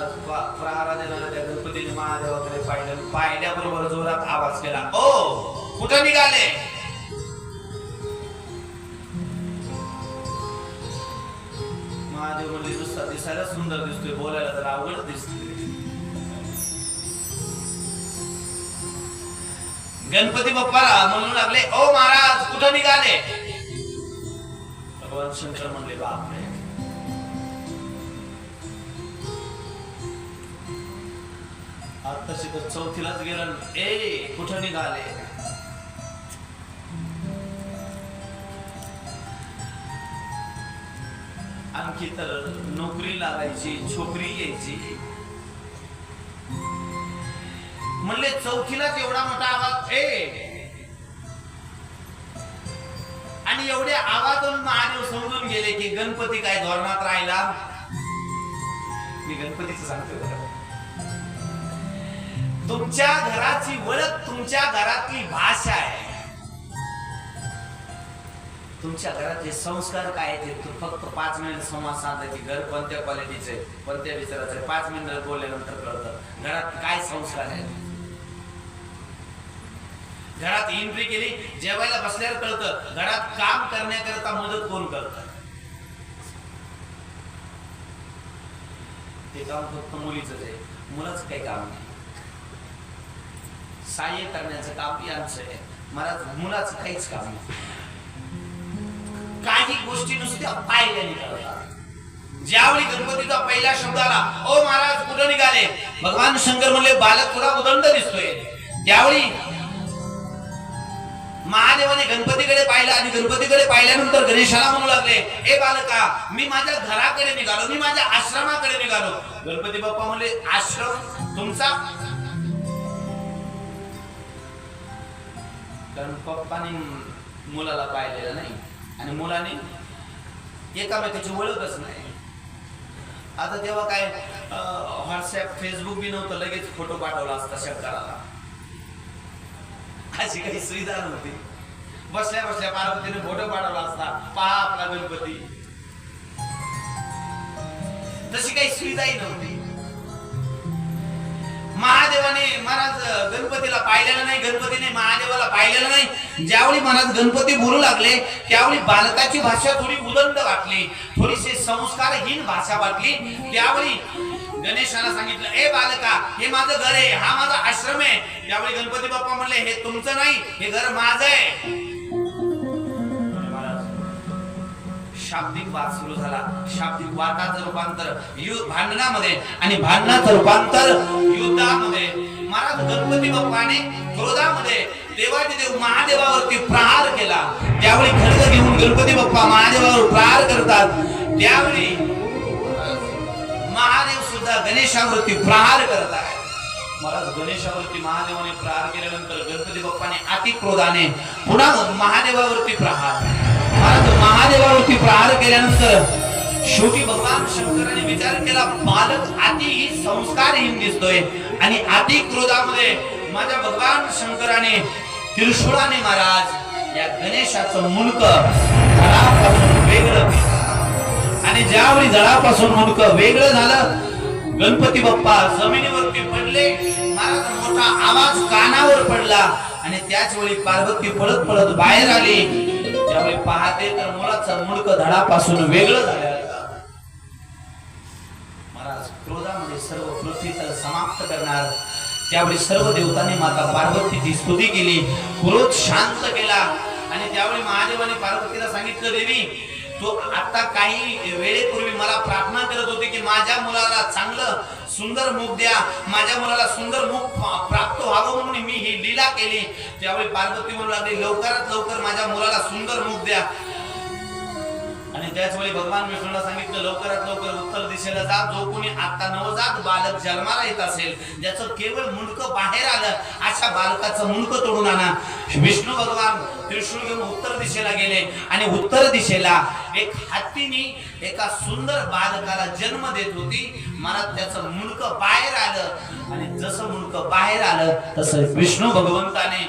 महाराज प्रहारा देणाऱ्या त्या गणपतीने महादेवाकडे पाहिलं, पाहिल्याबरोबर जोरात आवाज केला, ओ कुठं निघाले? महादेव म्हणले, नुसता दिसायला सुंदर दिसतोय, बोलायला तर अवघड दिसतोय. गणपती बाप्पाला म्हणू लागले, ओ महाराज कुठं निघाले? भगवान शंकर म्हणले, बापरे, आता शिकत चौथीलाच गेला, ए कुठं निघाले? आणखी तर नोकरी लागायची, छोकरी यायची, म्हणले चौथीलाच एवढा मोठा आवाज, आणि एवढ्या आवाजातून महादेव समजून गेले की गणपती काय धोरणात राहिला. मी गणपतीचं सांगतोय, तुमच्या घराची ओळख तुमच्या घरातली भाषा आहे. तुमच्या घरातले संस्कार काय ते फक्त 5 मिनिट संवाद साधला की घर कोणत्या क्वालिटीचे, कोणत्या विचाराचे, 5 मिनिट बोलल्यानंतर कळतं घरात काय संस्कार आहे. घरात एंट्री केली, जेवायला बसल्यावर कळतं घरात काम करण्याकरता मदत कोण करतं. ते काम फक्त मुलीच आहे, मुलाच काही काम नाही. सहाय्य करण्याचं काम यांचं आहे, महाराज मुलाचं काहीच काम नाही. काही गोष्टी नुसत्या पाहिल्याने करतात. ज्यावेळी गणपतीचा पहिला शब्द आला, ओ महाराज कुठं निघाले? भगवान शंकर म्हणले, बालक थोडा उदंड दिसतोय. त्यावेळी महादेवाने गणपतीकडे पाहिलं आणि गणपतीकडे पाहिल्यानंतर गणेशाला म्हणू लागले, ए बालका, मी माझ्या घराकडे निघालो, मी माझ्या आश्रमाकडे निघालो. गणपती बाप्पा म्हणले, आश्रम तुमचा? कारण पप्पाने मुलाला पाहिलेलं नाही आणि मुलाने एकामेकाची ओळखच नाही. आता तेव्हा काय व्हॉट्सअप फेसबुक बी नव्हतं, लगेच फोटो पाठवला असता शंकराला, अशी काही सुविधा नव्हती. बसल्या बसल्या पार्वतीने फोटो पाठवला असता, पहा आपला गणपती, तशी काही सुविधाही नव्हती. महादेवाने महाराज गणपतीला पाहिलेलं नाही, गणपतीने महादेवाला पाहिलेलं नाही. ज्यावेळी महाराज गणपती बोलू लागले त्यावेळी बालकाची भाषा थोडी उदंड वाटली, थोडीशी संस्कारहीन भाषा वाटली. त्यावेळी गणेशाला सांगितलं, ए बालका, हे माझं घर आहे, हा माझा आश्रम आहे. त्यावेळी गणपती बाप्पा म्हणले, हे तुमचं नाही, हे घर माझं आहे. शाब्दिक वाद सुरू झाला. शाब्दिक वादाचं रूपांतर भांडणामध्ये आणि भांडणाचं रूपांतर युद्धामध्ये. महाराज गणपती बाप्पाने क्रोधामध्ये देवादिदेव महादेवावरती प्रहार केला. त्यावेळी खड्ग घेऊन गणपती बाप्पा महादेवावर प्रहार करतात. त्यावेळी महादेव सुद्धा गणेशावरती प्रहार करतात. महाराज गणेशावरती महादेवाने प्रहार केल्यानंतर गणपती बाप्पाने अति क्रोधाने पुन्हा महादेवावरती प्रहार. महाराज महादेवावरती प्रहार केल्यानंतर शेवटी भगवान शंकराने विचार केला, बालक अति संस्कारहीन दिसतोय आणि अति क्रोधामध्ये माझ्या भगवान शंकराने त्रिशूळाने महाराज या गणेशाचं मुंडकं जळापासून वेगळं. आणि ज्यावेळी जळापासून मुंडकं वेगळं झालं, गणपती बाप्पा जमिनीवरती पडले. महाराज मोठा आवाज कानावर पडला आणि त्याच वेळी पार्वती पळत पळत बाहेर आली. त्यावेळी पाहते तर मुलाचं मुंडकं धडापासून वेगळं झालं. महाराज क्रोधामध्ये सर्व पृथ्वी तर समाप्त करणार. त्यावेळी सर्व देवतांनी माता पार्वतीची स्तुती केली, क्रोध शांत केला. आणि त्यावेळी महादेवाने पार्वतीला सांगितलं, देवी तो आता काही वेळेपूर्वी मला प्रार्थना करत होती की माझ्या मुलाला चांगलं सुंदर मुख द्या, माझ्या मुलाला सुंदर मुख प्राप्त व्हावं म्हणून मी ही लीला केली. त्यावेळी पार्वती म्हणू लागली, लवकरात लवकर माझ्या मुलाला सुंदर मुख द्या. आणि त्याच वेळी भगवान विष्णूला सांगितलं, लवकरात लवकर उत्तर दिशेला जा. जो कोणी आता नवजात बालक जन्माला येत असेल, ज्याचं केवळ मुंडकं बाहेर आलं, अशा बालकाचं मुंडकं तोडून आणा. विष्णू भगवान त्रिशूळ घेऊन उत्तर दिशेला गेले आणि उत्तर दिशेला एक हत्तीने एका सुंदर बालकाला जन्म देत होती. मला त्याचं मुंडकं बाहेर आलं आणि जसं मुंडकं बाहेर आलं तसं विष्णू भगवंताने